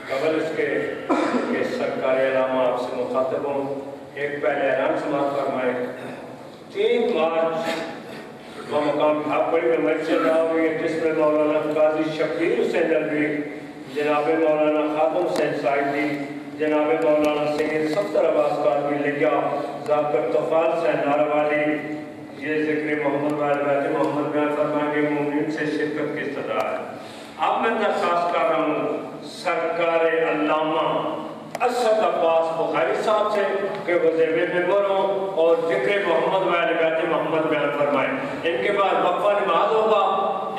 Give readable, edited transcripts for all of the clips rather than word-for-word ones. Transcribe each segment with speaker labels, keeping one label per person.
Speaker 1: قبل اس کے کہ سرکار علامہ آپ سے مخاطب ہوں، ایک پہلے اعلان سماعت فرمائے۔ 3 مارچ مقام بھاپڑی میں مسجد ہوئی ہے، جس میں مولانا قاضی شبیر حسین ندوی، جناب مولانا خاتم حسین صاحبی، جناب مولانا سید صفدر عباس قادری لگیا، ذاکر طفال حسین ناروالی یہ ذکر محمد بیت محمد بیان فرمائیں گے۔ مومنین سے شرکت کی استدعا ہے۔ اب میں درخواست کر رہا ہوں سرکار علامہ اسد عباس بخاری صاحب سے کہ وہ زیب منبر ہوں اور ذکر محمد بیت محمد بیان فرمائیں۔ ان کے بعد وقفہ نماز ہوگا،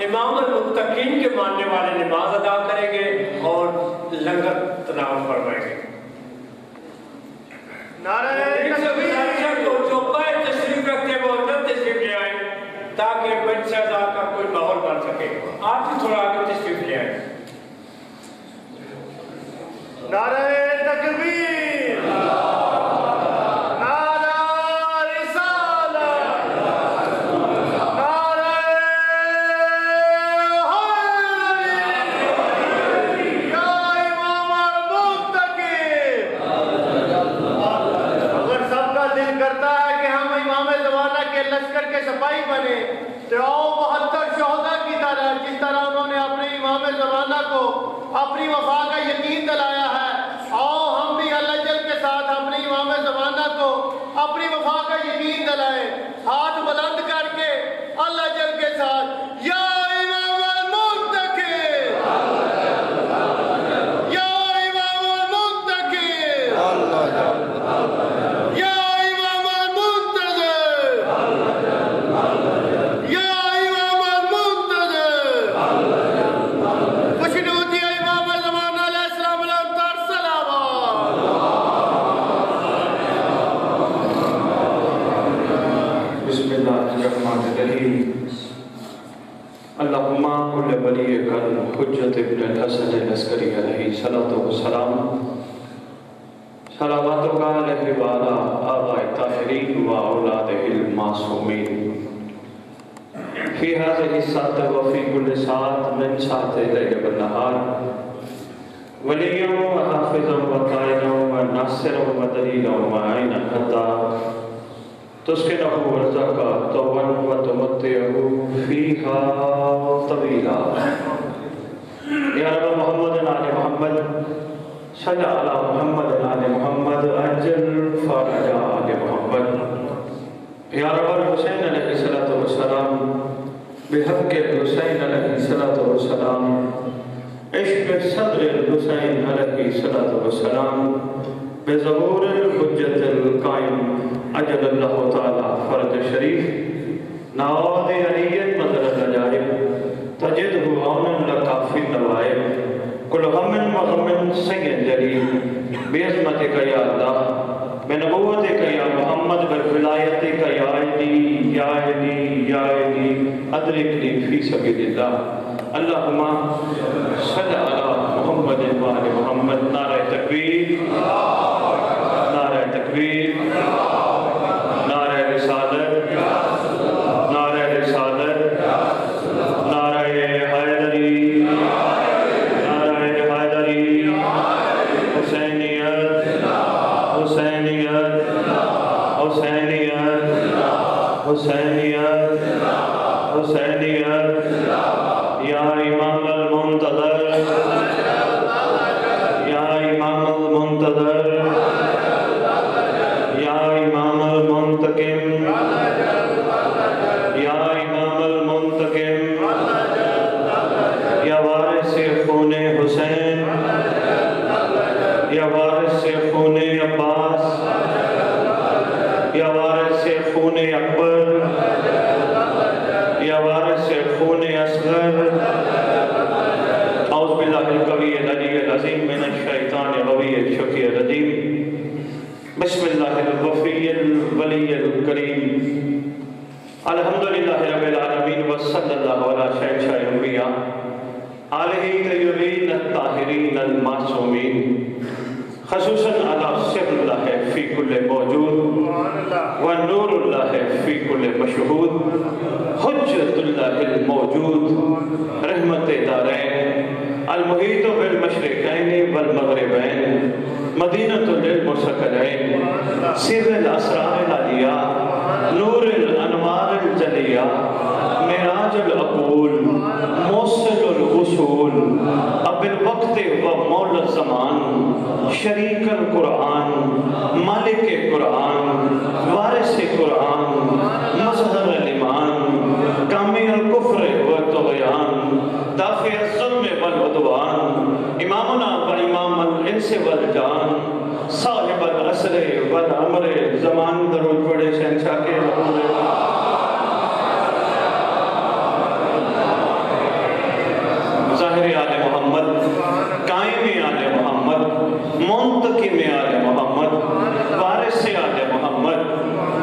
Speaker 1: امام المتقین کے ماننے والے نماز ادا کریں گے اور لنگر تناول فرمائیں گے۔ جو پائے تشریف رکھتے وہ ادھر تشریف لے آئیں تاکہ بچہ شہزاد کا کوئی ماحول بن سکے۔ آپ بھی تھوڑا آگے تشریف لے آئیں۔
Speaker 2: نعرہ تکبیر، نعرہ رسالت، نعرہ حیدری، یا امام المنتقب۔ اگر سب کا دل کرتا ہے کہ ہم امام زمانہ کے لشکر کے سپاہی بنے تو آؤ 72 شہداء کی طرح، جس طرح انہوں نے اپنے امام زمانہ کو اپنی وفا کا یقین دلایا ہے، آؤ ہم بھی اللہ جل کے ساتھ اپنے امام زمانہ کو اپنی وفا کا یقین دلائیں، ہاتھ بلند کر کے اللہ جل کے ساتھ یا امام المنتقب، یا امام المنتقب، یا امام المنتظر، یا امام المنتظر، خوشنودی امام زمانہ علیہ السلام علیہ السلام۔
Speaker 3: بسم اللہ الرحمن الرحیم۔ اللہم کل ولی کل حجت ابن الحسن العسکری علیہ صلاۃ والسلام، صلواتک علیہ وعلی آباء الطاہرین و اولادہ المعصومین، فی هذه الساعة وفی کل ساعة من ساعة الليل والنهار، ولیا و حافظا و قائدا و ناصرا و دلیلا و معینا حتی تسکنہ ورزقہ طوبا و تمتعہ فیہا طویلا۔ یا رب محمد آل محمد صلی علی محمد آل محمد عجل فرج آل محمد۔ یا رب الحسین علیہ السلام بحق الحسین علیہ السلام، عشق صدر الحسین علیہ السلام، بظہور الحجت القائم عجل اللہ تعالی فرج شریف، نعوذ علیت مدر العجائب، تجدہ عونا لکا فی النوائب، کل غم وغم سید جلیل، بعظمتک یا اللہ، بنبوتک یا محمد، بولایتک یا علی یا علی یا علی، ادرکنی فی سبیل اللہ۔ اللہم صلی علی محمد و آل محمد۔ نعرہ تکبیر، نعرہ تکبیر، نعرہ رسالت، نعرہ رسالت، نعرہ حیدری، نعرہ حیدری، حسینیت، حسینیت، حسینیت، حسینیت، حسینیت، یا امام المنتظر، یا امام المنتظر، یا امام المنتقم، یا امام المنتقم، یا وارث خون حسین، یا وارث خون عباس، یا وارث خون اکبر، یا وارث خون اصغر، اعوذ باللہ القوی العلی العظیم من الشیطان الغوی الشقی الرجیم، بسم اللہ الوفی الولی الکریم، الحمدللہ رب العالمین وصلی اللہ علی شہنشاہ الانبیاء آلہ طیبین الطاہرین المعصومین، خصوصاً علی سر اللہ فی کل موجود و نور اللہ فی کل مشہود، حجت اللہ الموجود، رحمت دارین، المحیط بالمشرقین والمغربین مدینۃ العلم والثقلین سر الاسرار العلیہ نور الانوار الجلیہ معراج العقول موصل الوصول اب الوقت و مولا الزمان شریک القرآن مالک قرآن وارث قرآن مظہر الایمان کامی الکفر والطغیان دافع الظلم والعدوان امامنا و امام الانس والجان صاحب العصر والعمر زمان درود پڑھے شہنشاہ کے رحمت ظاہر آل محمد قائم آل محمد منتقم آل محمد وارث آل محمد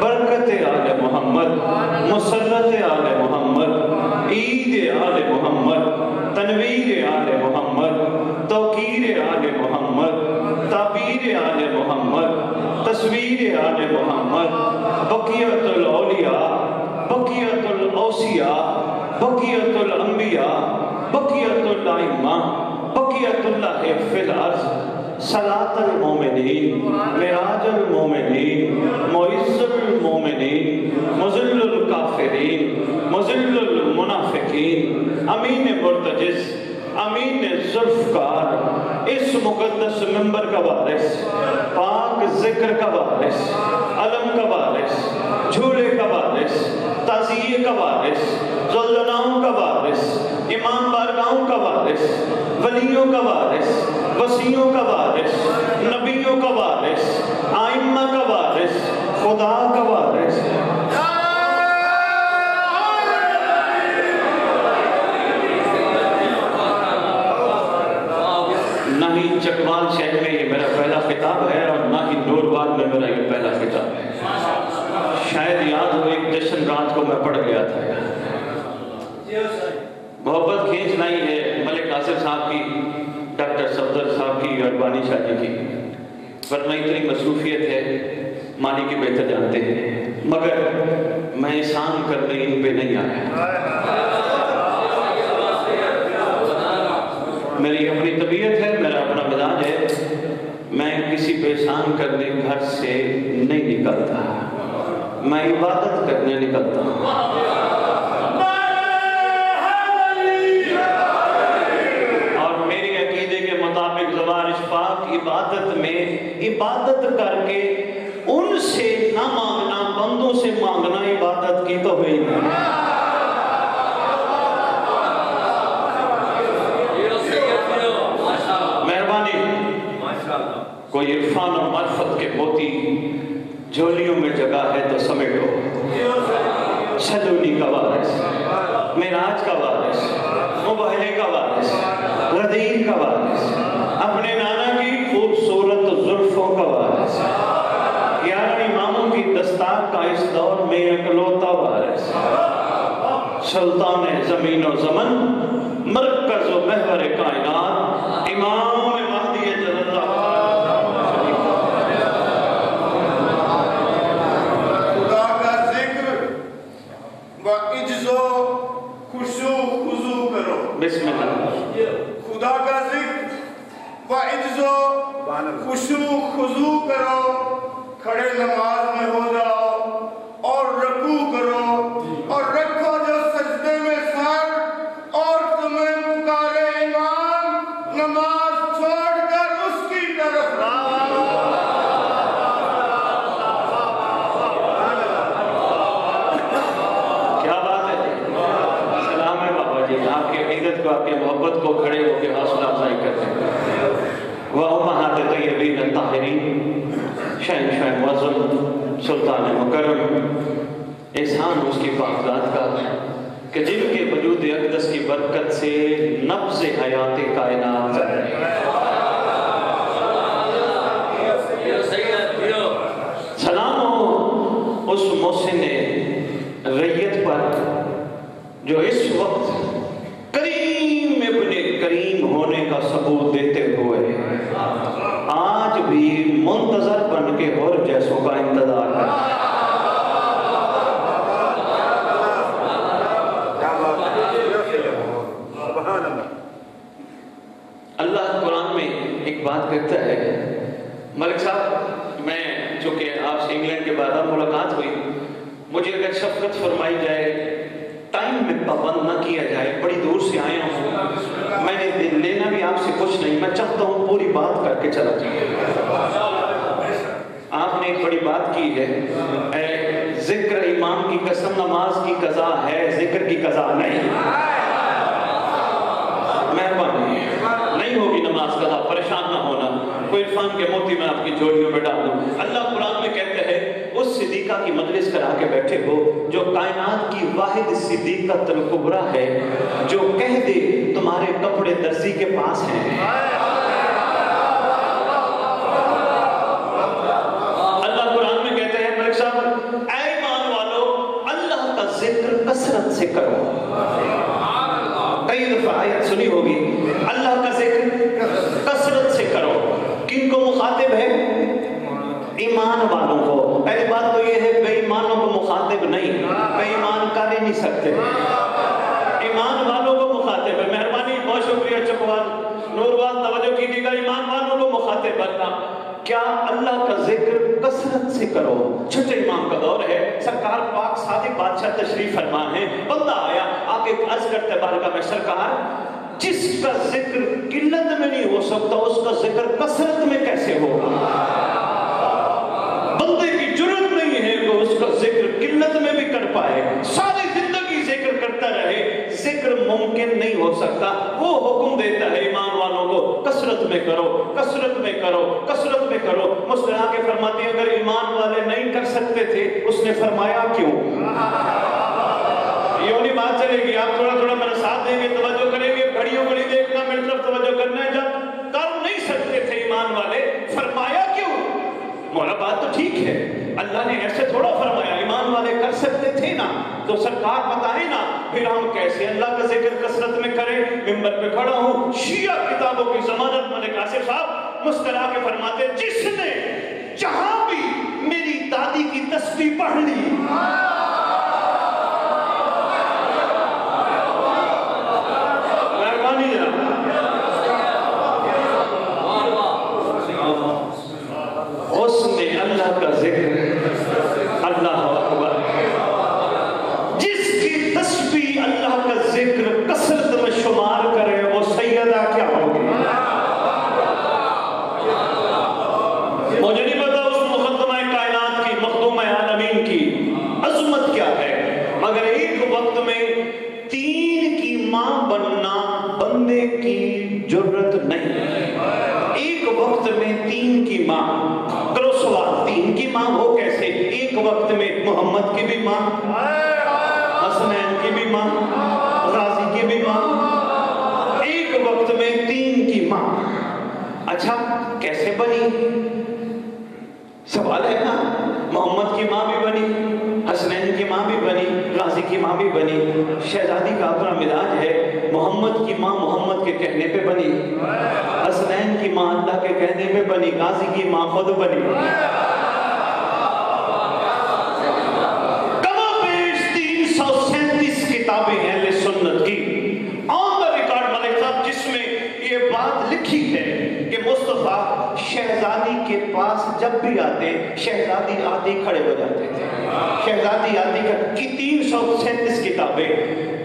Speaker 3: برکت آل محمد مسلط آل محمد عید آل محمد تنویر آل محمد توقیر آل محمد تعبیر آل محمد تصویر آل محمد بقیت الاولیاء بقیت الاوصیاء بقیت الانبیاء بقیت الائمہ بقیت اللہ فی الارض صلاة المومنین معراج المومنین معز المومنین مذل الکافرین مذل المنافقین امین مرتجز امین ذوالفقار اس مقدس منبر کا وارث پاک ذکر کا وارث علم کا وارث جھولے کا وارث تعزیے کا وارث ذوالجلال کا وارث امام بارگاہوں کا وارث ولیوں کا وارث وسیعوں کا وارث نبیوں کا وارث آئمہ کا وارث خدا کا وارث نہ ہی چکوال شہر میں یہ میرا پہلا خطاب ہے اور نہ ہی نورباد میں میرا یہ پہلا خطاب ہے شاید یاد ہو ایک جشن رات کو میں پڑھ گیا تھا محبت کھینچ نہیں ہے ملک ناصر صاحب کی ڈاکٹر صفدر صاحب کی اور بانی شاہ جی کی ورنہ اتنی مصروفیت ہے مانی کی بہتر جانتے ہیں مگر میں احسان کرنے ان پہ نہیں آیا میری اپنی طبیعت ہے میرا اپنا مزاج ہے میں کسی پہ احسان کرنے گھر سے نہیں نکلتا میں عبادت کرنے نکلتا ہوں عبادت میں عبادت کر کے ان سے نہ مانگنا بندوں سے مانگنا عبادت کی تو ہوئی نہیں مہربانی کوئی عرفان اور معرفت کے موتی جھولیوں میں جگہ ہے تو سمیٹو سلونی کا وارث معراج کا وارث مبہلے کا وارث غدیر کا وارث اپنے نانا کی خوبصورت زلفوں کا وارث 11 اماموں کی دستار کا اس دور میں اکلوتا وارث سلطان زمین و زمن مرکز و محور کائنات امام مہدی جل اللہ
Speaker 4: خدا کا ذکر و عجز و خشوع خضوع کرو
Speaker 3: بسم اللہ
Speaker 4: خدا کا ذکر و عجز و خشوع خضوع کرو کھڑے نماز میں ہو جاؤ اور رکوع کرو اور رکھو جو سجدے میں سر اور تمہیں پکارے امام نماز چھوڑ کر اس کی طرف
Speaker 3: کیا بات ہے سلام ہے بابا جی آپ کی عقیدت کو آپ کی محبت کو کھڑے ہو کے حوصلہ افزائی کرتے ہیں وَأُمَّهَاتِ طَيِّبِينَ الطَّاهِرِينَ شہنشاہ معظم سلطان مکرم احسان اس کی پاک ذات کا کہ جن کے وجود اقدس کی برکت سے نبض حیات کائنات چل رہے ہیں سلام ہو اس محسن ریت پر جو اس وقت کریم ابن کریم ہونے کا ثبوت دیتے ہوئے آج بھی منتظر بن کے اور جیسوں کا انتظار کرتے ہیں اللہ قرآن میں ایک بات کرتا ہے ملک صاحب میں چونکہ آپ سے انگلینڈ کے بعد ملاقات ہوئی مجھے اگر شفقت فرمائی جائے ٹائم میں پابند نہ کیا جائے بڑی دور سے آیا ہوں میں نے لینا بھی آپ سے کچھ نہیں میں چاہتا ہوں پوری بات کر کے چلا جائے آپ نے ایک بڑی بات کی ہے ذکر امام کی قسم نماز کی قضا ہے ذکر کی قضا نہیں مہربانی نہیں ہوگی نماز قضا پریشان نہ ہونا کوئی عرفان کے موتی میں آپ کی جوڑیوں میں ڈال دوں اللہ قرآن میں کہتے ہیں اس صدیقہ کی مجلس کرا کے بیٹھے ہو جو کائنات کی واحد صدیقۃ الکبریٰ ہے جو کہہ دے تمہارے کپڑے درزی کے پاس ہیں اللہ قرآن میں کہتے ہیں ملک صاحب اے ایمان والو اللہ کا ذکر کثرت سے کرو کئی دفعہ آیت سنی ہوگی اللہ کا ذکر کثرت سے کرو کن کو مخاطب ہے ایمان والوں کو پہلی بات تو یہ ہے بے ایمانوں کو مخاطب نہیں بے ایمان کر ہی نہیں سکتے ایمان والوں کو مخاطب ہے مہربانی بہت شکریہ چکوال نوروال توجہ کیجیے گا ایمان والوں کو مخاطب بننا کیا اللہ کا ذکر کثرت سے کرو چھٹے امام کا دور ہے سرکار پاک صادق بادشاہ تشریف فرما ہے بندہ آیا آگے عرض کرتے بارگاہ میں سرکار جس کا ذکر قلت میں نہیں ہو سکتا اس کا ذکر کثرت میں کیسے ہوگا بندے کی جرت نہیں ہے کہ اس کا ذکر قلت میں بھی کر پائے ساری زندگی ذکر کرتا رہے ذکر ممکن نہیں ہو سکتا وہ حکم دیتا ہے ایمان والوں کو کثرت میں کرو کثرت میں کرو کثرت میں کرو مسلمان کے فرماتے ہیں اگر ایمان والے نہیں کر سکتے تھے اس نے فرمایا کیوں یہ نہیں بات چلے گی آپ تھوڑا تھوڑا میرا ساتھ دیں گے توجہ کریں گے گھڑیوں گھڑی دیکھنا میری طرف توجہ کرنا ہے جب کر نہیں سکتے تھے ایمان والے فرمایا کیوں مولا بات تو ٹھیک ہے اللہ نے ایسے تھوڑا فرمایا ایمان والے کر سکتے تھے نا تو سرکار بتائیں نا پھر ہم کیسے اللہ کا ذکر کثرت میں کریں ممبر پہ کھڑا ہوں شیعہ کتابوں کی ضمانت ملک آصف صاحب مسکرا کے فرماتے جس نے جہاں بھی میری دادی کی تسبیح پڑھ لی مہربانی جناب اس نے اللہ کا ذکر اللہ اکبر جس کی تسبیح اللہ کا ذکر کثرت میں شمار کرے وہ سیدہ کیا ہوگی مجھے نہیں پتا اس مقدمہ کائنات کی مخدوم عالمین کی عظمت کیا ہے مگر ایک وقت میں تین کی ماں بننا بندے کی جرت نہیں ایک وقت میں تین کی ماں کرو سوال تین کی ماں ہو کیسے ایک وقت میں محمد کی بھی ماں حسنین کی بھی ماں غازی کی بھی ماں ایک وقت میں تین کی ماں اچھا کیسے بنی سوال ہے نا محمد کی ماں بھی بنی حسنین کی ماں بھی بنی غازی کی ماں بھی بنی شہزادی کا اپنا مزاج ہے محمد کی ماں محمد کے کہنے پہ بنی حسنین کی ماں اللہ کے کہنے پہ بنی غازی کی ماں خود بنی کم بیش 337 کتابیں ہیں اہل سنت کی آن دا ریکارڈ ملک صاحب جس میں یہ بات لکھی ہے کہ مصطفیٰ شہزادی کے پاس جب بھی آتے شہزادی آتی کھڑے ہو جاتے تھے شہزادی آتی کی 337 کتابیں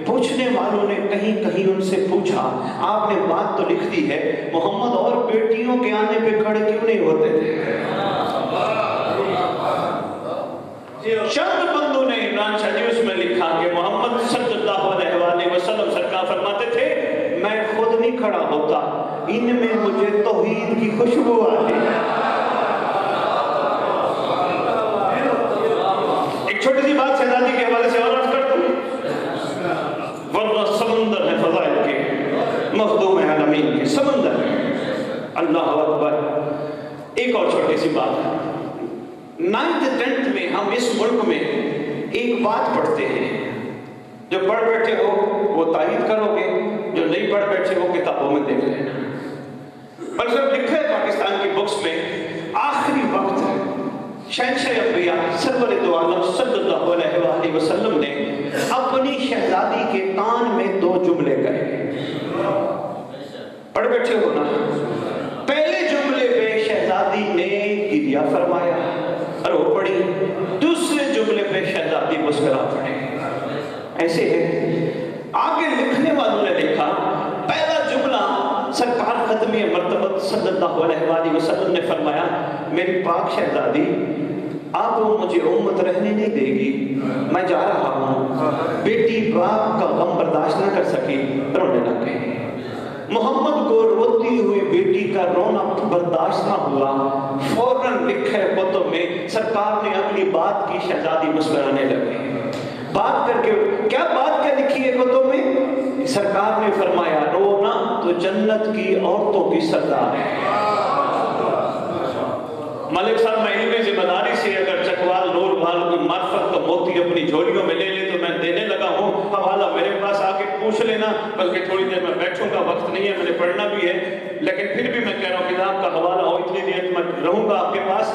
Speaker 3: پوچھنے والوں نے کہیں کہیں ان سے پوچھا آپ نے بات تو لکھ دی ہے محمد اور بیٹیوں کے آنے پہ کھڑے کیوں نہیں ہوتے تھے چند بندوں نے عمران شاہ جی اس میں لکھا کہ محمد صلی اللہ علیہ وآلہ وسلم سرکار فرماتے تھے میں خود نہیں کھڑا ہوتا ان میں مجھے توحید کی خوشبو آتی ایک چھوٹی سی بات شہزادی کے حوالے سے اور عرض کر دوں ورنہ سمندر ہے فضائل کے مخدوم عالمین کے سمندر ہے اللہ اکبر ایک اور چھوٹی سی بات ہے 9th 10th میں ہم اس ملک میں ایک بات پڑھتے ہیں جو پڑھ بیٹھے ہو وہ تائید کرو گے جو نہیں پڑھ بیٹھے ہو کتابوں میں دیکھ لینا مطلب لکھا ہے پاکستان کی بکس میں آخری وقت شہنشاہ انبیاء سرور دو عالم صلی اللہ علیہ وآلہ وسلم نے اپنی شہزادی کے کان میں 2 جملے کہے پڑھ بیٹھے ہو نا پہلے شکریہ فرمایا، رو پڑی، دوسرے جملے پہ شہزادی مسکرا پڑے۔ ایسے ہے آگے لکھنے والوں نے لکھا، پہلا جملہ سرکار ختمی مرتبہ صلی اللہ علیہ وآلہ وسلم نے فرمایا، میری پاک شہزادی آپ مجھے امت رہنے نہیں دے گی، میں جا رہا ہوں۔ بیٹی باپ کا غم برداشت نہ کر سکی، رونے لگ گئی۔ محمد کو روتی ہوئی بیٹی کا رونا برداشت نہ ہوا، فوراً لکھے خطوں میں سرکار نے اگلی بات کی، شہزادی مسکرانے لگی۔ بات کر کے کیا بات کیا لکھی ہے خطوں میں؟ سرکار نے فرمایا، رونا تو جنت کی عورتوں کی سردار ہے۔ ملک صاحب میں علمی ذمہ داری سے اگر چکوال نور بھال کوئی معرفت کا موتی اپنی جھولیوں میں لے لے تو میں دینے لگا ہوں، حوالہ میرے پاس آ کے پوچھ لینا، بلکہ تھوڑی دیر میں بیٹھوں گا، وقت نہیں ہے، میں نے پڑھنا بھی ہے، لیکن پھر بھی میں کہہ رہا ہوں کتاب کا حوالہ ہو، اتنی دیر میں رہوں گا آپ کے پاس۔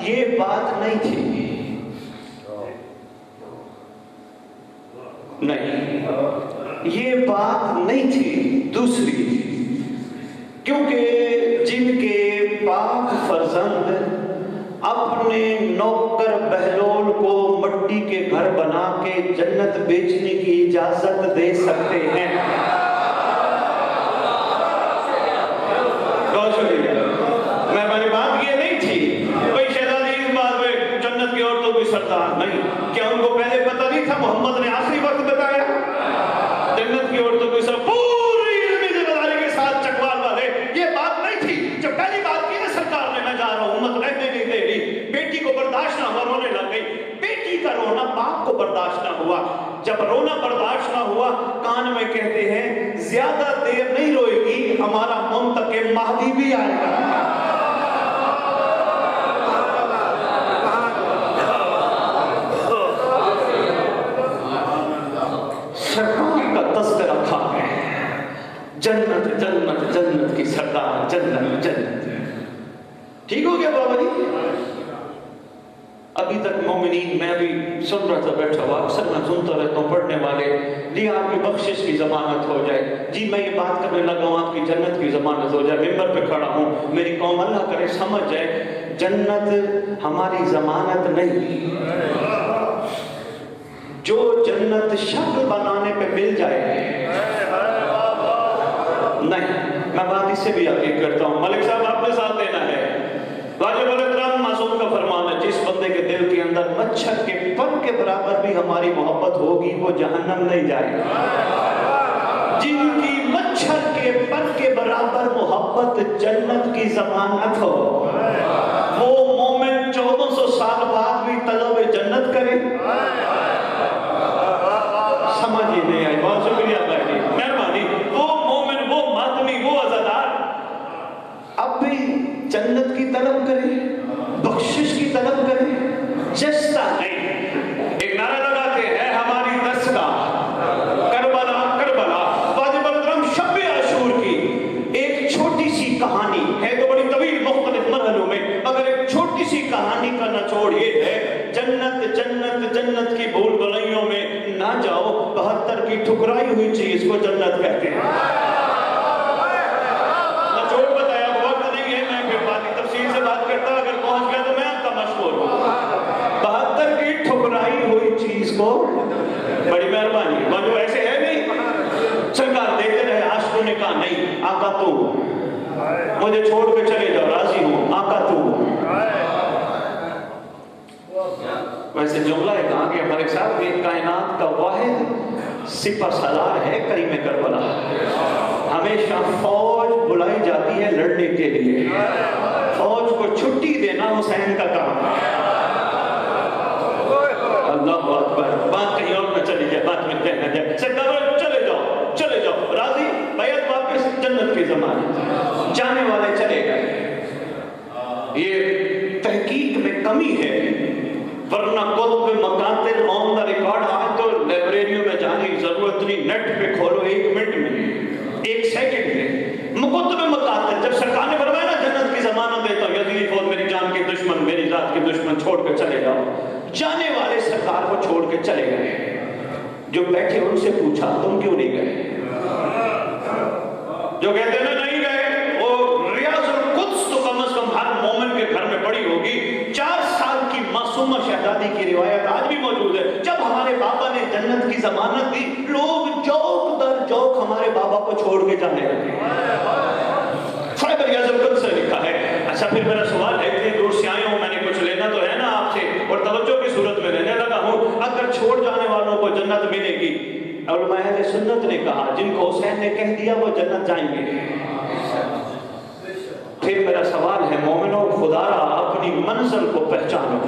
Speaker 3: یہ بات نہیں تھی، نہیں یہ بات نہیں تھی، دوسری تھی، کیونکہ جن کے پاک فرزند اپنے نوکر بہلول کو مٹی کے گھر بنا کے جنت بیچنے کی اجازت دے سکتے ہیں۔ میں بات یہ نہیں تھی بھائی شہزادی اس بات میں جنت کی عورتوں کی سردار نہیں، کیا ان کو پہلے پتہ نہیں تھا؟ محمد نے آخری وقت بتایا جنت کی عورتوں کی سردار، پوری علمی ذمہ داری کے ساتھ چکوال والے، یہ بات نہیں تھی۔ جب پہلی بات کی نا سرکار نے، میں جا رہا ہوں، امت رہنے نہیں دے رہی، بیٹی کو برداشت نہ ہوا، رونے لگ گئی۔ بیٹی کا رونا باپ کو برداشت نہ ہوا، جب رونا برداشت نہ ہوا، کان میں کہتے ہیں زیادہ دیر نہیں روئے گی، ہمارا منتقم مہدی بھی آئے گا۔ سرکار کا تذکرہ کھا گئے، جنت جنت جنت کی سردار، جنت جنت۔ ٹھیک ہو گیا بابا جی؟ ابھی تک مومنین، میں ابھی سن رہا تھا بیٹھا ہوا، اکثر میں سنتا رہتا ہوں پڑھنے والے، جی آپ کی بخشش کی ضمانت ہو جائے، جی میں یہ بات کرنے لگا ہوں آپ کی جنت کی ضمانت ہو جائے، ممبر پہ کھڑا ہوں، میری قوم اللہ کرے سمجھ جائے، جنت ہماری ضمانت نہیں، جو جنت شکل بنانے پہ مل جائے نہیں۔ میں بات اس سے بھی آگے کرتا ہوں، ملک صاحب آپ نے ساتھ دینا ہے۔ واجب الاحترام معصوم کا فرمان ہے، جس بندے کے دل کے اندر مچھر کے پر کے برابر بھی ہماری محبت ہوگی وہ جہنم نہیں جائے گا۔ جن کی مچھر کے پر کے برابر محبت جنت کی ضمانت ہو، وہ مومن 1400 سال بعد بھی طلب جنت کرے۔ سمجھ ہی نہیں آئی، بہت شکریہ اللہ جی، مہربانی۔ وہ مومن، وہ ماتمی، وہ عزادار اب بھی جنت کی طلب کرے، بخشش کی طلب کرے، جستا نہیں۔ ایک نعرہ لگاتے ہیں ہماری دستگاہ، کربلا کربلا، واجب الاحترام شب عاشور کی ایک چھوٹی سی کہانی ہے، تو بڑی طویل مختلف مرحلوں میں، مگر ایک چھوٹی سی کہانی کا نچوڑ یہ ہے، جنت جنت جنت کی بھول بھلائیوں میں نہ جاؤ، 72 کی ٹھکرائی ہوئی چیز کو جنت کہتے ہیں۔ نچوڑ بتایا، وقت نہیں ہے، میں پھر بات تفصیل سے بات کرتا، اگر پہنچ گیا تو میں آپ کا مشہور ہوں۔ 72 کی ٹھکرائی ہوئی چیز کو، بڑی مہربانی، جو ایسے ہے نہیں، سرکار دیکھتے رہے، عاشقوں نے کہا نہیں آقا تو مجھے چھوڑ کے چلے جاؤ، راضی ہوں آقا تو۔ ویسے جملہ ہے کہاں کہ ہمارے ساتھ یہ کائنات کا واحد سپہ سالار ہے کریم کربلا، ہمیشہ فوج بلائی جاتی ہے لڑنے کے لیے، فوج کو چھٹی دینا حسین کا کام ہے۔ اللہ اکبر، بات کہیں اور نہ چلی جائے، بات میں کہنا جائے، سرکار چلے جاؤ چلے جاؤ، راضی بیعت واپس جنت کی ضمانت، جانے والے چلے گئے۔ یہ تحقیق میں کمی ہے، ورنہ کتب مقاتل آن دا ریکارڈ، آج تو لائبریریوں میں جانے کی ضرورت نہیں، نیٹ پہ کھولو 1 منٹ میں، 1 سیکنڈ میں کتب مقاتل، جب سرکار نے فرمایا نا جنت کی ضمانت دیتا ہوں، یزیدی فوج میری جان کے دشمن، میری ذات کے دشمن، چھوڑ کے چلے جاؤ، جانے والے سرکار کو چھوڑ کے چلے گئے۔ جو بیٹھے ان سے پوچھا تم کیوں نہیں گئے؟ جو کہتے ہیں نہیں گئے، وہ ریاض القدس تو کم از کم ہر مومن کے گھر میں پڑی ہوگی، ضمانت دی، لوگ جوک در جوک ہمارے بابا کو چھوڑ کے جانے لگے. فائبر اعظم کل سے لکھا ہے. اچھا پھر میرا سوال ہے، اتنی دور سے آئے ہوں، میں نے کچھ لینا تو ہے نا آپ سے، اور توجہ کی صورت میں لینے لگا ہوں. اگر چھوڑ جانے والوں کو جنت ملے گی، علماء اہل سنت نے کہا جن کو حسین نے کہہ دیا وہ جنت جائیں گے. پھر میرا سوال ہے مومنوں، خدا را اپنی منزل کو پہچانو.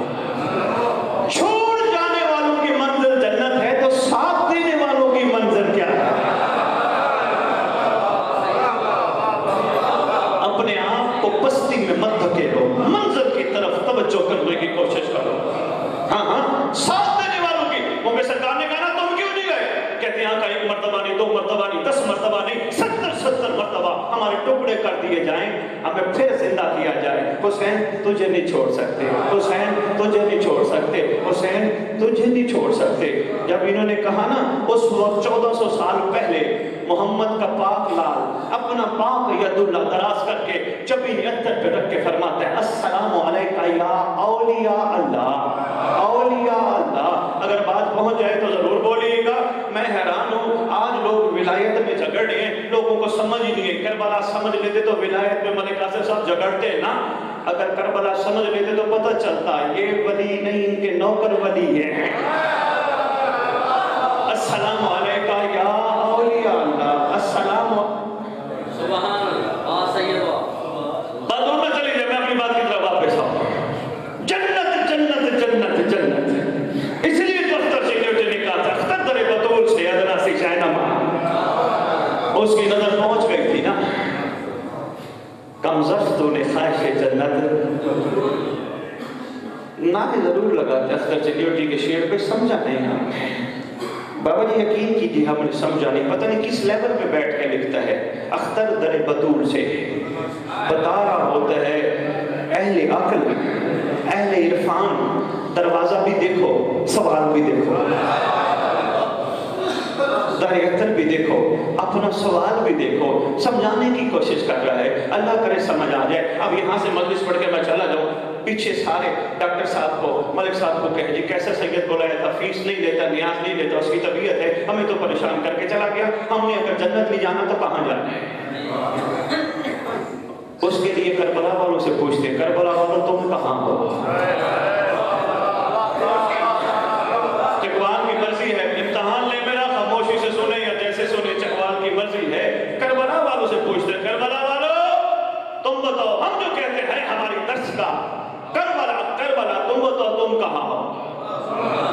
Speaker 3: چھوڑ جانے والوں کی منزل جنت ہے تو ساتھ دینے والوں کی منزل کیا ہے؟ اپنے آپ کو پستی میں مت دھکیلو، منزل کی طرف توجہ کرنے کی کوشش کرو. ہاں ہاں، ساتھ دینے والوں کی. ممبئی سرکار نے کہا نا تم کیوں نہیں گئے؟ کہتے ہیں آقا ایک مرتبہ نہیں، 2 مرتبہ نہیں، 10 مرتبہ نہیں، 70 مرتبہ ہمارے ٹکڑے کر دیے جائیں، ہمیں پھر زندہ کیا جائے. حسین تجھے نہیں چھوڑ سکتے، حسین تجھے نہیں چھوڑ سکتے، حسین تجھے نہیں چھوڑ سکتے. جب انہوں نے کہا نا اس وقت 1400 سال پہلے محمد کا پاک لال اپنا پاک ید اللہ دراز کر کے چبی اتر پہ رکھ کے فرماتا ہے السلام علیکہ یا اولیاء اللہ، اولیاء اللہ. اگر بات پہنچ جائے تو ضرور بولیے گا. میں حیران ہوں آج لوگ ولایت میں جھگڑ رہے ہیں، لوگوں کو سمجھ ہی نہیں ہے. کربلا سمجھ لیتے تو ولایت میں ملک قاسم صاحب جھگڑتے ہیں نا. اگر کربلا سمجھ لیتے تو پتہ چلتا یہ ولی نہیں ان کے نوکر ولی ہے. السلام علیکہ یا اولیاء اللہ، السلام
Speaker 5: سبحان اللہ سید
Speaker 3: باتوں میں چلی جائے. میں اپنی بات کی طرف واپس آؤں. جنت جنت جنت جنت، اس لیے تو اختر سیکریٹری نے کہا تھا اختر در بطول سے ادنا سی شائنما. اس کی نظر پہنچ گئی تھی نا. کم زفتوں نے خواہش جنت نعرے ضرور لگاتے اختر سیکریٹری کے شعر پہ، سمجھا نہیں آپ نے. بابا جی یقین کیجیے ہم نے سمجھا نہیں، پتہ نہیں کس لیول پہ بیٹھ کے لکھتا ہے. اختر در بطول سے بتا رہا ہوتا ہے اہل عقل، اہل عرفان، دروازہ بھی دیکھو، سوال بھی دیکھو، در اختر بھی دیکھو، اپنا سوال بھی دیکھو. سمجھانے کی کوشش کر رہا ہے. اللہ کرے سمجھ آ جائے. اب یہاں سے مجلس پڑھ کے میں چلا جاؤں، پیچھے سارے ڈاکٹر صاحب کو، ملک صاحب کو کہے جی کیسا سید بلایا تھا، فیس نہیں لیتا، نیاز نہیں لیتا، اس کی طبیعت ہے، ہمیں تو پریشان کر کے چلا گیا. ہم نے اگر جنت نہیں جانا تو کہاں جانا ہے؟ اس کے لیے کربلا والوں سے پوچھتے کربلا والوں تم کہاں ہو؟ چکوال کی مرضی ہے، امتحان لے میرا، خاموشی سے سنے یا جیسے سنے، چکوال کی مرضی ہے. کربلا والوں سے پوچھتے کربلا والوں تم بتاؤ، ہم جو کہتے ہیں ہماری درس کا کربلا کربلا تم بتاؤ تم کہاں ہو؟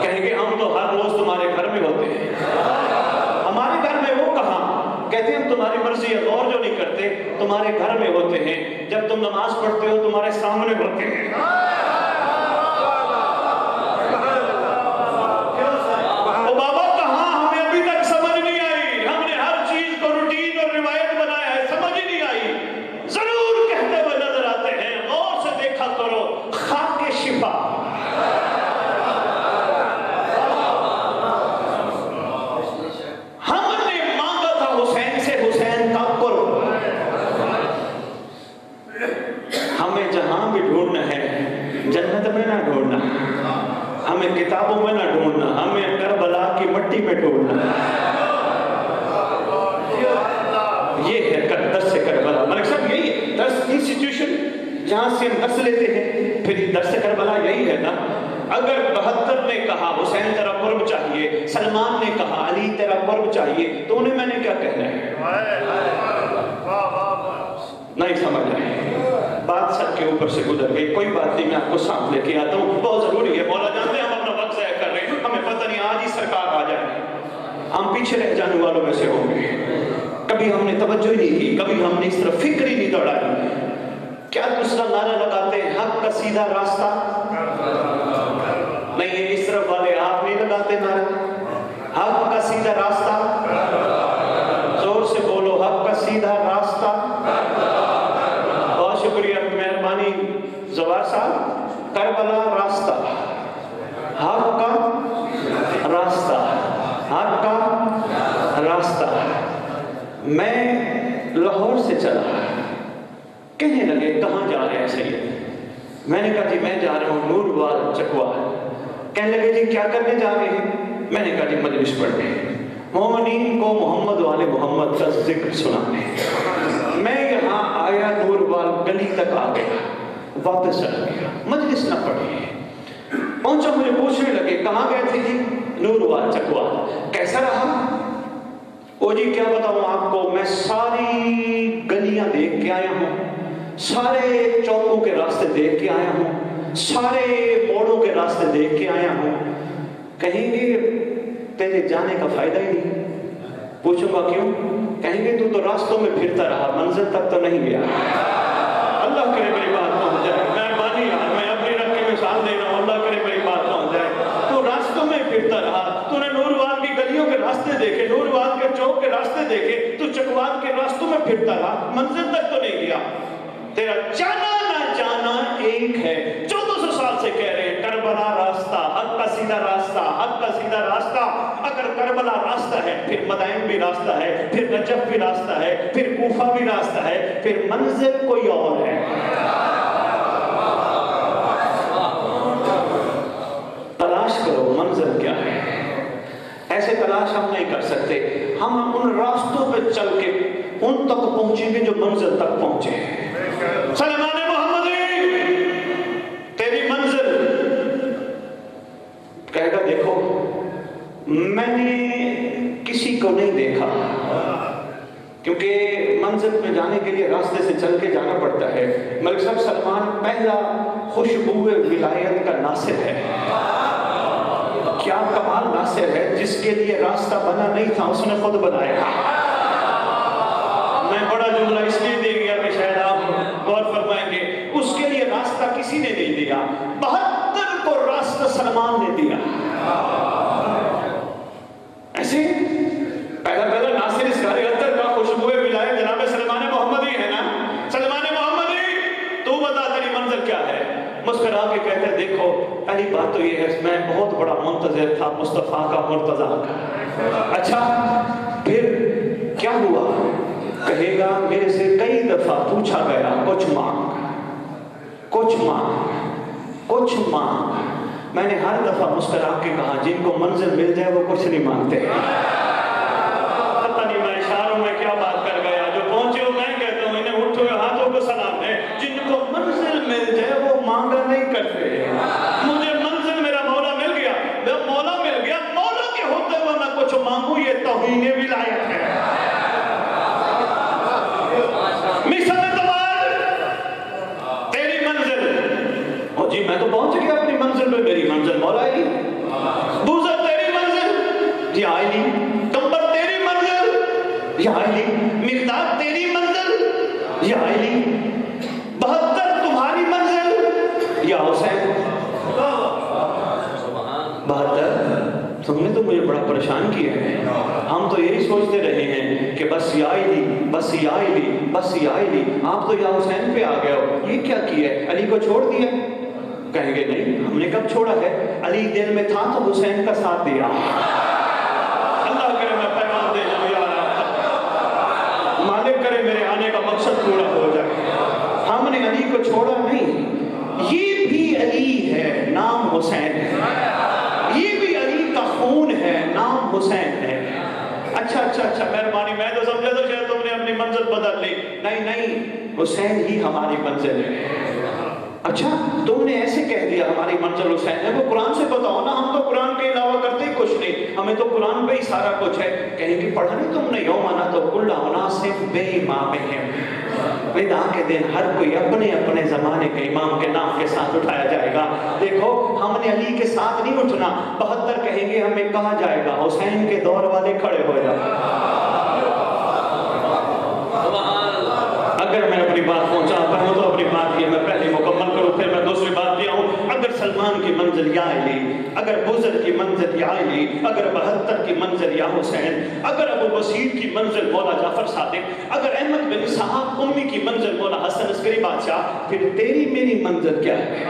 Speaker 3: کہیں گے ہم تو ہر روز تمہارے گھر میں ہوتے ہیں. ہمارے گھر میں وہ کہاں؟ کہتے ہیں ہم تمہاری مرضی ہے، اور جو نہیں کرتے تمہارے گھر میں ہوتے ہیں. جب تم نماز پڑھتے ہو تمہارے سامنے ہوتے ہیں. او بابا کہاں؟ ہمیں ابھی تک سمجھ نہیں آئی. ہم نے ہر چیز کو روٹین اور روایت بنایا ہے، سمجھ ہی نہیں آئی. ضرور کہتے ہوئے نظر آتے ہیں، غور سے دیکھا کرو. خاک شفا، ہم نے مانگا تھا حسین سے حسین کا قرب. ہمیں جہاں بھی ڈھونڈنا ہے جنت میں نہ ڈھونڈنا، ہمیں کتابوں میں نہ ڈھونڈنا، ہمیں کربلا کی مٹی میں ڈھونڈنا. یہ ہے درس کربلا. ملک صاحب یہی ہے درس انسٹیٹیوشن جہاں سے ہم درس لیتے ہیں. پھر درس کربلا یہی ہے نا. اگر 72 نے کہا حسین تیرا قرب چاہیے، سلمان نے کہا علی تیرا قرب چاہیے، تو انہیں میں نے کیا کہنا ہے؟ نہیں سمجھ آئے. بات سب کے اوپر سے گزر گئی، کوئی بات نہیں، میں آپ کو ساتھ لے کے آتا ہوں. بہت ضروری ہے. مولا جانتے ہیں ہم اپنا وقت ضائع کر رہے ہیں، ہمیں پتہ نہیں آج ہی سرکار آ جائے، ہم پیچھے رہ جانے والوں میں سے ہوں گے. کبھی ہم نے توجہ ہی نہیں کی، کبھی ہم نے اس طرف فکر ہی نہیں دوڑائی. کیا دوسرا نعرہ لگاتے ہیں حق کا سیدھا راستہ؟ نہیں، اس طرف والے آپ نہیں لگاتے نعرہ حق کا سیدھا راستہ. زور سے بولو حق کا سیدھا راستہ. بہت شکریہ، مہربانی زوار صاحب. کربلا راستہ، حق کا راستہ، حق کا راستہ. میں لاہور سے چلا، کہنے لگے کہاں جا رہے ہیں سید؟ میں نے کہا جی میں جا رہا ہوں نور وال چکوال. کہنے لگے جی کیا کرنے جا رہے ہیں؟ میں نے کہا جی مجلس پڑھنے، مومنین کو محمد والے محمد کا ذکر سنانے۔ میں یہاں آیا نور وال گلی تک آ گیا، واپس چلا گیا، مجلس نہ پڑھی۔ پہنچا، مجھے پوچھنے لگے کہاں گئے تھے جی؟ نور وال چکوال۔ کیسا رہا؟ او جی کیا بتاؤں آپ کو، میں ساری گلیاں دیکھ کے آیا ہوں، سارے چوکوں کے راستے دیکھ کے آیا ہوں، سارے موڑوں کے راستے دیکھ کے آیا ہوں۔ کہیں گے تیرے جانے کا فائدہ ہی نہیں۔ پوچھوں گا کیوں؟ کہیں گے تو راستوں میں پھرتا رہا، منزل تک تو نہیں گیا۔ اللہ کرے میری بات پہنچ جائے، مہربانی یار، میں اپنی رب کی مثال دے رہا ہوں، اللہ کرے میری بات پہنچ جائے۔ تو راستوں میں پھرتا رہا، تو نے نور وال کی گلیوں کے راستے دیکھے، نور وال کے چوک کے راستے دیکھے، تو چکوال کے راستوں میں پھرتا رہا، منزل تک تو نہیں گیا۔ تیرا جانا نہ جانا ایک ہے۔ 1400 سال سے کہہ رہے ہیں کربلا راستہ، حق کا سیدھا راستہ، حق کا سیدھا راستہ۔ اگر کربلا راستہ ہے پھر مدائن بھی راستہ ہے، پھر نجف بھی راستہ ہے، پھر کوفہ بھی راستہ ہے، پھر منزل کوئی اور ہے۔ تلاش کرو منزل کیا ہے۔ ایسے تلاش ہم نہیں کر سکتے، ہم ان راستوں پہ چل کے ان تک پہنچیں گے جو منزل تک پہنچے۔ سلمان محمدی تیری منزل، کہے گا دیکھو میں نے کسی کو نہیں دیکھا، کیونکہ منزل پہ جانے کے لیے راستے سے چل کے جانا پڑتا ہے۔ ملک صاحب سلمان پہلا خوشبو ولایت کا ناصر ہے۔ کیا کمال ناصر ہے، جس کے لیے راستہ بنا نہیں تھا اس نے خود بنایا۔ میں بڑا جملہ اس لیے دے گیا کہ شاید آپ غور فرمائیں گے، اس کے لیے راستہ کسی نے نہیں دیا، 72 کو راستہ سلمان نے دیا۔ ایسے پہلا ناصر اس گھر اتر کا خوشبو ولایت جناب سلمان محمدی ہے نا۔ سلمان محمدی تو بتا تیری منزل کیا ہے؟ مسکرا کے کہتے ہیں دیکھو پہلی بات تو یہ ہے میں بہت بڑا منتظر تھا مصطفیٰ کا، مرتضیٰ کا۔ اچھا پھر کیا ہوا؟ کہے گا میرے سے کئی دفعہ پوچھا گیا کچھ مانگ، کچھ مانگ، کچھ مانگ۔ میں نے ہر دفعہ مسکرا کے کہا جن کو منزل مل جائے وہ کچھ نہیں مانگتے۔ پتہ نہیں میں اشاروں میں کیا بات کر گیا، جو پہنچے ہو میں کہتا ہوں انہیں اٹھو ہاتھوں کو سلام ہے، جن کو منزل مل جائے وہ مانگا نہیں کرتے۔ مجھے منزل میرا مولا مل گیا، جب مولا مل گیا مولا کے ہوتے ہوئے میں کچھ مانگوں یہ توہین ولایت ہے۔ جی میں تو پہنچ گیا اپنی منزل پہ، میری منزل مولا ہے۔ بوزر تیری منزل یا علی، کمبر تیری منزل یا علی، مقداد تیری منزل یا علی، 72 تمہاری منزل یا حسین۔ 72 تم نے تو مجھے بڑا پریشان کیا ہے۔ ہم تو یہی سوچتے رہے ہیں کہ بس یا علی، بس یا علی، بس یا علی، آپ تو یا حسین پہ آ گئے ہو، یہ کیا کیا ہے؟ علی کو چھوڑ دیا؟ کہیں گے نہیں ہم نے کب چھوڑا ہے، علی دل میں تھا تو حسین کا ساتھ دیا۔ اللہ کرے میں پیغام دے جاؤں یا رب، مالک کرے میرے آنے کا مقصد پورا ہو جائے۔ ہم نے علی کو چھوڑا نہیں، یہ بھی علی ہے نام حسین ہے، یہ بھی علی کا خون ہے نام حسین ہے۔ اچھا مہربانی، میں تو سمجھا تو شاید تم نے اپنی منزل بدل لی۔ نہیں حسین ہی ہماری منزل ہے۔ اچھا تم نے ایسے کہہ دیا ہماری منزل حسین ہے، وہ قرآن سے بتاؤ نا، ہم تو قرآن کے علاوہ کرتے ہی کچھ نہیں، ہمیں تو قرآن پہ ہی سارا کچھ ہے۔ کہیں گے پڑھا نہیں تم نے یومنا تو کل اناس بامامہم، ودا کے دن ہر کوئی اپنے اپنے زمانے کے امام کے نام کے ساتھ اٹھایا جائے گا۔ دیکھو ہم نے علی کے ساتھ نہیں اٹھنا، 72 کہیں گے ہمیں کہا جائے گا حسین کے دور والے کھڑے ہو جائے۔ اگر میں اپنی بات پہنچا پاؤں تو اپنی بات یہ میں پہلے مکمل کروں، پھر میں دوسری بات یہ آؤں۔ اگر سلمان کی منزل یا علی، اگر بزر کی منزل یا علی، اگر 72 کی منزل یا حسین، اگر ابو بصیر کی منزل مولا جعفر صادق، اگر احمد بن اسحاق امی کی منزل مولا حسن عسکری بادشاہ، پھر تیری میری منزل کیا ہے؟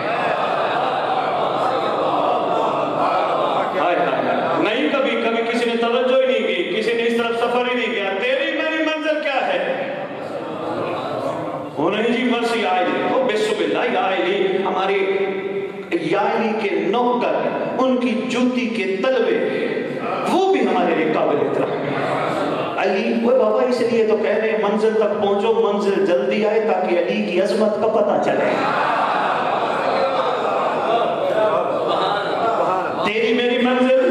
Speaker 3: نہیں کبھی کسی نے توجہ ہی نہیں کی، کسی نے اس طرف سفر ہی نہیں کیا۔ تیری میری منزل کیا ہے؟ وہ نہیں جی بس یا علی، وہ بسم اللہ یا علی، ہماری یا علی کے نوکر، ان کی جوتی کے تلوے وہ بھی ہمارے لیے قابل احترام ہے۔ علی وہ بابا اس لیے تو کہہ رہے ہیں منزل تک پہنچو، منزل جلدی آئے تاکہ علی کی عظمت کا پتہ چلے۔ تیری میری منزل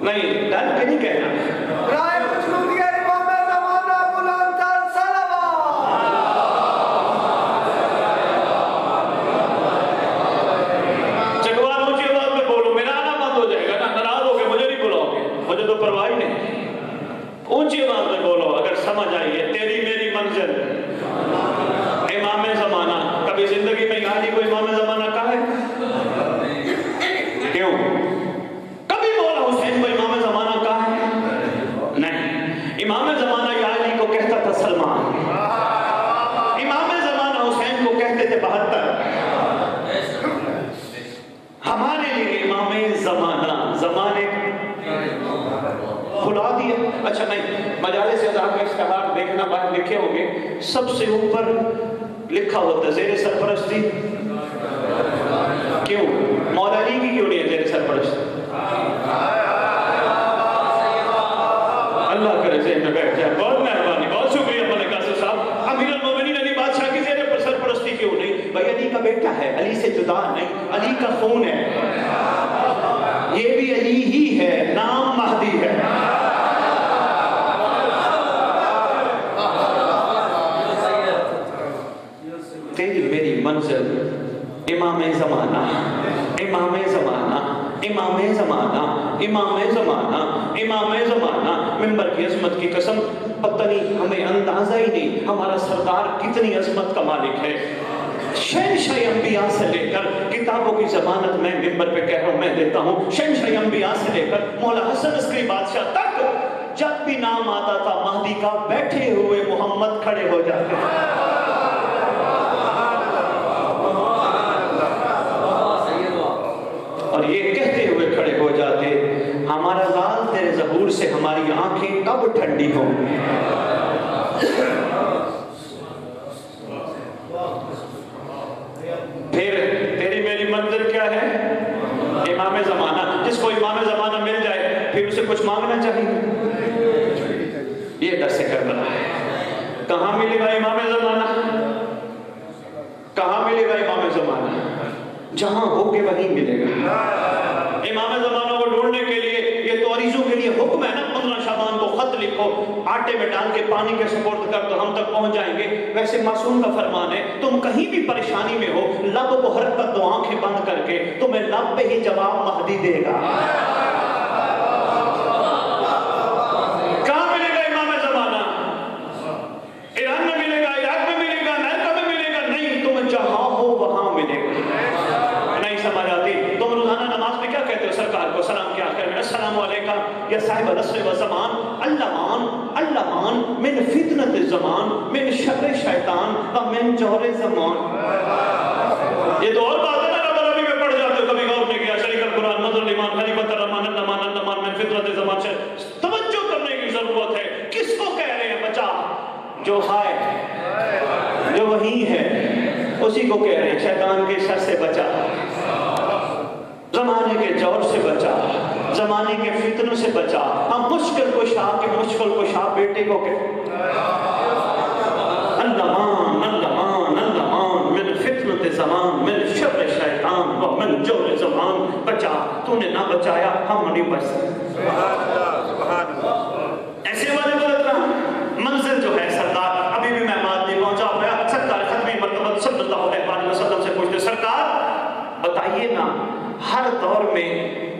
Speaker 3: نہیں ڈر کے نہیں کہنا،
Speaker 2: رائے وجود یہ امام زمانہ بلند تر صلوات۔
Speaker 3: چکوال اونچی آواز میں بولو، میرا آنا بند ہو جائے گا نا، ناراض ہو کے مجھے نہیں بلاؤ گے، مجھے تو پرواہ ہی نہیں۔ اونچی آواز میں بولو اگر سمجھ آئیے، تیری میری منزل امام زمانہ۔ کبھی زندگی میں علی کو امام زمانہ کہا ہے؟ کیوں؟ کبھی مولا حسین کو امام زمانہ کہا ہے؟ نہیں۔ امام زمانہ یا علی کو کہتا تھا سلمان، امام زمانہ حسین کو کہتے تھے 72۔ ہمارے لیے امام زمانہ زمانے بھلا دیا۔ اچھا نہیں، مجالس اعزاز میں اشتہار دیکھنا باہر لکھے ہوں گے، سب سے اوپر لکھا ہوتا ہے زیر سرپرستی۔ کیوں؟ مولا علی کی کیوں نہیں ہے زیر سرپرستی؟ اللہ کرے ذہن میں بیٹھ جائے، بہت مہربانی، بہت شکریہ ملک قاسم صاحب۔ امیر المومنین علی بادشاہ کی زیر سرپرستی کیوں نہیں؟ بھائی علی کا بیٹا ہے، علی سے جدا نہیں، علی کا خون ہے، یہ بھی علی ہی ہے، نام مہدی ہے۔ تیری میری منزل امام زمانہ، امام زمانہ، امام زمانہ، امام زمانہ، امام زمانہ۔ ممبر کی عظمت کی قسم، پتہ نہیں ہمیں اندازہ ہی نہیں ہمارا سردار کتنی عظمت کا مالک ہے۔ شہنشاہ انبیاء سے لے کر کتابوں کی ضمانت میں ممبر پہ کہہ رہا ہوں، میں دیتا ہوں، شہنشاہ انبیاء سے لے کر مولا حسن عسکری بادشاہ تک جب بھی نام آتا تھا مہدی کا، بیٹھے ہوئے محمد کھڑے ہو جاتے ہیں۔ اور یہ کہتے ہوئے کھڑے ہو جاتے، ہمارا لال تیرے ظہور سے ہماری آنکھیں کب ٹھنڈی ہوں۔ پھر تیری میری منزل کیا ہے؟ امام زمانہ۔ جس کو امام زمانہ مل جائے پھر اسے کچھ مانگنا چاہیے۔ یہ درس کربلا ہے۔ کہاں ملے گا امام زمانہ؟ کہاں ملے گا امام زمانہ؟ جہاں ہوگے وہیں ملے گا۔ امام زمانہ کو ڈھونڈنے کے لیے یہ تو عریضوں کے لیے حکم ہے نا، 15 شعبان کو خط لکھو، آٹے میں ڈال کے پانی کے سپورٹ کر تو ہم تک پہنچ جائیں گے۔ ویسے معصوم کا فرمان ہے، تم کہیں بھی پریشانی میں ہو، لب کو حرکت دو، آنکھیں بند کر کے، تمہیں لب پہ ہی جواب مہدی دے گا۔ کہاں ملے گا امام زمانہ؟ ایران میں ملے گا، عراق میں ملے گا، امریکہ میں ملے گا؟ نہیں، تم جہاں ہو وہاں ملے گا۔ نہیں سمجھ آتی؟ تم روزانہ نماز میں کیا کہتے ہو سرکار کو سلام کے آخر میں؟ السلام علیکم یا صاحب العصر والزمان، اللمان اللمان من فتنة الزمان، من شر شیطان و من جور زمان۔ یہ تو اور بات ہے نا، رب عربی میں پڑھ جاتے ہو، کبھی غور نہیں کیا؟ شریک القرآن، نظر الایمان، خلیفۃ الرحمن، اللمان اللمان من فتنة الزمان سے توجہ کرنے کی ضرورت ہے۔ کس کو کہہ رہے ہیں بچا؟ جو ہے، جو وہی ہے، اسی کو کہہ رہے ہیں شیطان کے شر سے بچا، زمانے کے جور سے بچا، زمانے کے فتنوں سے بچا۔ ہم مشکل کشا کے مشکل کشا بیٹے کو کہتے اللمان اللمان اللمان من فتنة زمان، من شر شیطان و من جور زمان۔ بچا، تو نے نہ بچایا، ہم نہیں بچ سکتے۔ ایسے والے غلط رہا۔ منزل جو ہے سردار، ابھی بھی میں بات نہیں پہنچا پایا، سرکار ختمی مرتبہ صلی اللہ علیہ وسلم سے پوچھتے، سرکار بتائیے نا ہر دور میں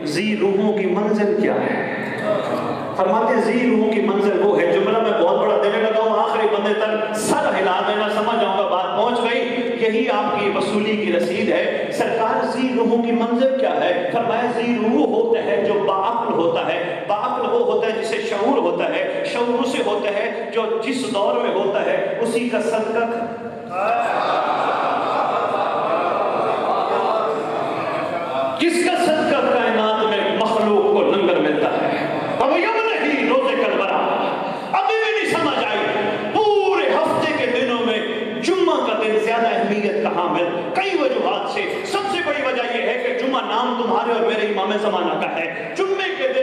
Speaker 3: ذی روحوں کی منزل کیا ہے؟ فرماتے ذی روحوں کی منزل وہ ہے، جملہ میں بہت بڑا دینے لگا ہوں، آخری بندے تک سر ہلا دینا، سمجھ جاؤں گا بات پہنچ گئی، یہی آپ کی وصولی کی رسید ہے۔ سرکار ذی روحوں کی منزل کیا ہے؟ فرمایا ذی روح ہوتا ہے جو باعقل ہوتا ہے، باعقل وہ ہوتا ہے جسے شعور ہوتا ہے، شعور اسے ہوتا ہے جو جس دور میں ہوتا ہے اسی کا صدقہ۔ کس کا صدقہ کائنات میں مخلوق کو لنگر ملتا ہے؟ اب یم نہیں روزے کربلا، ابھی بھی نہیں سمجھ آئی پورے ہفتے کے دنوں میں جمعہ کا دن زیادہ اہمیت کا حامل، کئی وجوہات سے۔ سب سے بڑی وجہ یہ ہے کہ جمعہ نام تمہارے اور میرے امام زمانہ کا ہے۔ جمعے کے دن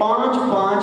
Speaker 3: 5-5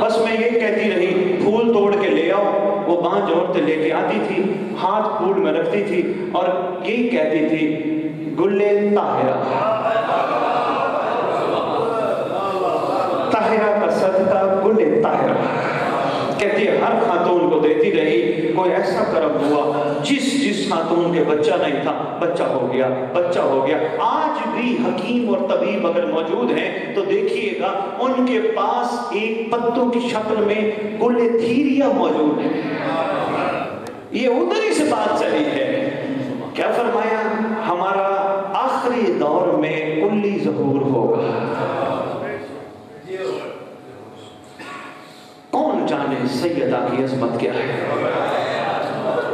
Speaker 3: بس میں یہ کہتی رہی پھول توڑ کے لے آؤ. وہ 5 عورتیں لے کے آتی تھی, ہاتھ پھول میں رکھتی تھی اور یہی کہتی تھی گلے طاہرہ, طاہرہ کا صدقہ گلے طاہرہ. کہتی ہے ہر خاتون کو دیتی رہی. کوئی ایسا کرم ہوا جس خاتون کے بچہ نہیں تھا بچہ ہو گیا, بچہ ہو گیا. آج بھی حکیم اور طبیب اگر موجود ہیں تو دیکھیے گا ان کے پاس ایک پتوں کی شکل میں گل تھیریا موجود ہے. یہ ادھر ہی سے بات چلی ہے. کیا فرمایا؟ ہمارا آخری دور میں کلی ظہور ہوگا. کون جانے سیدہ کی عظمت کیا ہے,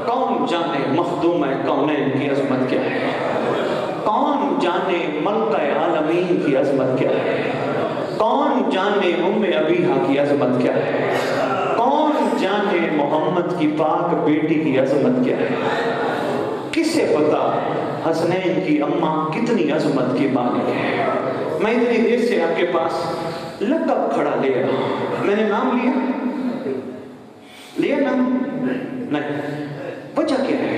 Speaker 3: کون جانے مخدومہ کونین کی عظمت کیا ہے, کون جانے ملکہ عالمین کی عظمت کیا ہے, کون جانے ام ابیہا کی عظمت کیا ہے, کون جانے محمد کی پاک بیٹی کی عظمت کیا ہے. کسے پتا حسنین کی اماں کتنی عظمت کی مالک ہے. میں اتنی دیر سے آپ کے پاس لقب کھڑا لے رہا ہوں. میں نے نام لیا نام نہیں. وجہ کیا ہے؟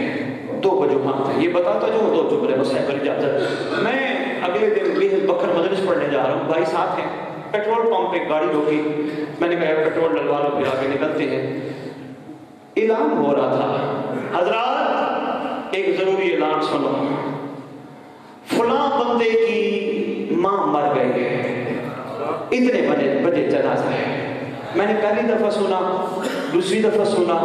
Speaker 3: 2 وجوہات ہیں. یہ بتاتا جو 2 جملے مسائل پر اجازت. میں اگلے دن بھی بکر مجلس پڑھنے جا رہا ہوں. بھائی ساتھ ہیں. پیٹرول پمپ پہ گاڑی روکی. میں نے کہا پیٹرول ڈلوا لو, پھر آگے نکلتے ہیں. اعلان ہو رہا تھا, حضرات ایک ضروری اعلان سنو, فلاں بندے کی ماں مر گئی ہے, اتنے بجے جنازہ ہے. میں نے پہلی دفعہ سنا, دوسری دفعہ سنا,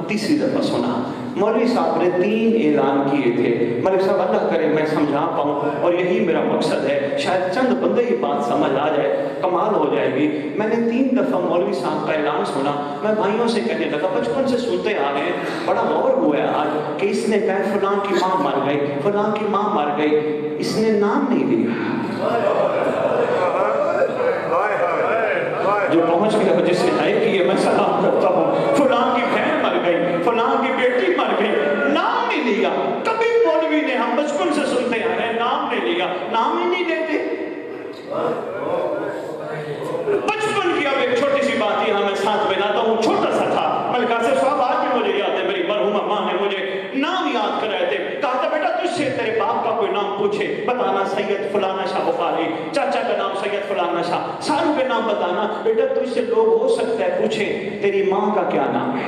Speaker 3: تیسری دفعہ سنا. مولوی صاحب نے 3 اعلان کیے تھے. مولوی صاحب اللہ کرے میں سمجھا پاؤں, اور یہی میرا مقصد ہے, شاید چند بندے یہ بات سمجھ آ جائے, کمال ہو جائے گی. میں نے 3 دفعہ مولوی صاحب کا اعلان سنا. میں بھائیوں سے کہنے لگا, بچپن سے سنتے آ رہے ہیں, بڑا غور ہوا ہے آج کہ اس نے کہا فلاں کی ماں مر گئی, فلاں کی ماں مر گئی. اس نے نام نہیں لیا. جو پہنچ گیا جس نے طے کیے میں سلام کرتا ہوں. فلاں کی بہن مر گئی, فلاں کی بیٹی مر گئی, نام نہیں لیا. کبھی مولوی نے, ہم بچپن سے سنتے آ رہے ہیں, نام نہیں لیا. نام ہی نہیں لیتے. بچپن کی اب ایک چھوٹی سی بات یہاں میں ساتھ میں لاتا ہوں, چھوٹا سا تھا. ملکہ سے صاحب آج بھی مجھے یاد ہے, میری مرحومہ ماں نے مجھے نام یاد کرائے تھے. کہا تھا بیٹا تجھ سے تیرے باپ کا کوئی نام پوچھے, بتانا سید فلانا شاہ بخاری, چاچا کا نام سید فلانا شاہ, ساروں کے نام بتانا. بیٹا تجھ سے لوگ ہو سکتا ہے پوچھیں تیری ماں کا کیا نام ہے,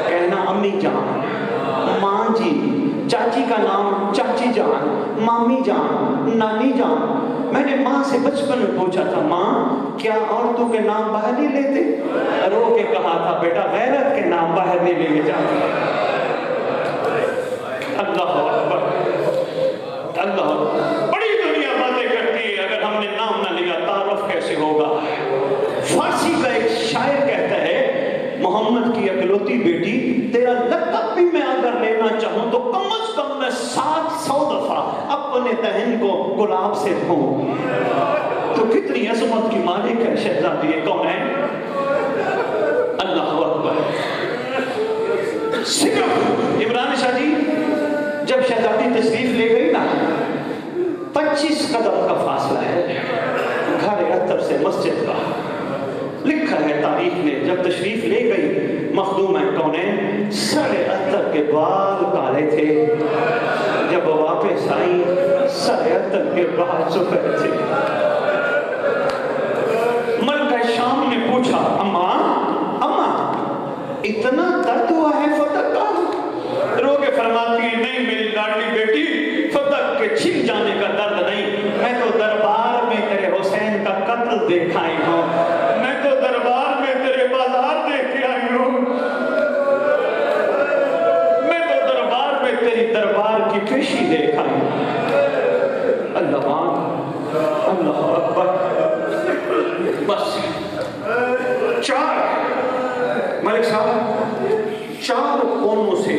Speaker 3: کہنا امی جان, ماں جی. چاچی کا نام چاچی جان, مامی جان, نانی جان. میں نے ماں سے بچپن میں پوچھا تھا, ماں کیا عورتوں کے نام باہر نہیں لیتے؟ رو کے کہا تھا بیٹا غیرت کے نام باہر نہیں لے کے جاتے. اللہ اکبر, اللہ بڑی دنیا باتیں کرتی ہے, اگر ہم نے نام نہ لیا تعارف کیسے ہوگا. فارسی کا ایک شاعر کہتا ہے, محمد کی اکلوتی بیٹی تیرا لقب بھی میں اگر لینا چاہوں تو کم از کم میں 700 دفعہ اپنے دہن کو گلاب سے دھوں. تو کتنی عظمت کی مالک ہے شہزادی کون ہے. اللہ اکبر. صرف عمران شاہ جی جب شہزادی تشریف لے گئی نا, 25 قدم کا فاصلہ ہے گھر اتر سے مسجد کا. لکھا ہے تاریخ نے, جب تشریف لے گئی مخدومہ کونین, 70 کے بال کالے تھے. جب وہ واپس آئی 70 کے بال سفید تھے. ملکہ شام نے پوچھا, اماں اتنا درد ہوا ہے فتح کا؟ رو کے فرماتی ہے, نہیں میری لاڈلی بیٹی, فتح کے چھن جانے کا درد نہیں, میں تو دربار میں تیرے حسین کا قتل دیکھ آئی ہوں, میں تو دربار میں تیرے بازار دیکھ کے آئی ہوں, میں تو دربار میں تیری دربار کی پیشی دیکھ آئی ہوں. اللہ اللہ اکبر. بس 4 ملک صاحب 4 قوموں سے,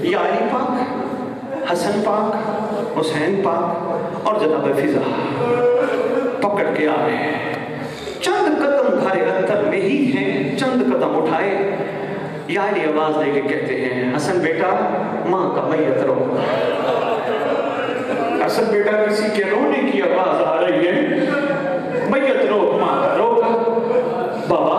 Speaker 3: یا علی پاک, حسن پاک, حسین پاک اور جناب فضا پکڑ کے آ رہے ہیں. چند قدم گھر اتر میں ہی ہیں, چند قدم اٹھائے, یا علی آواز دے کے کہتے ہیں, حسن بیٹا ماں کا میت رو. حسن بیٹا کسی کے رونے کی آواز آ رہی ہے, میت رو, ماں کا رو. بابا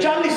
Speaker 3: 40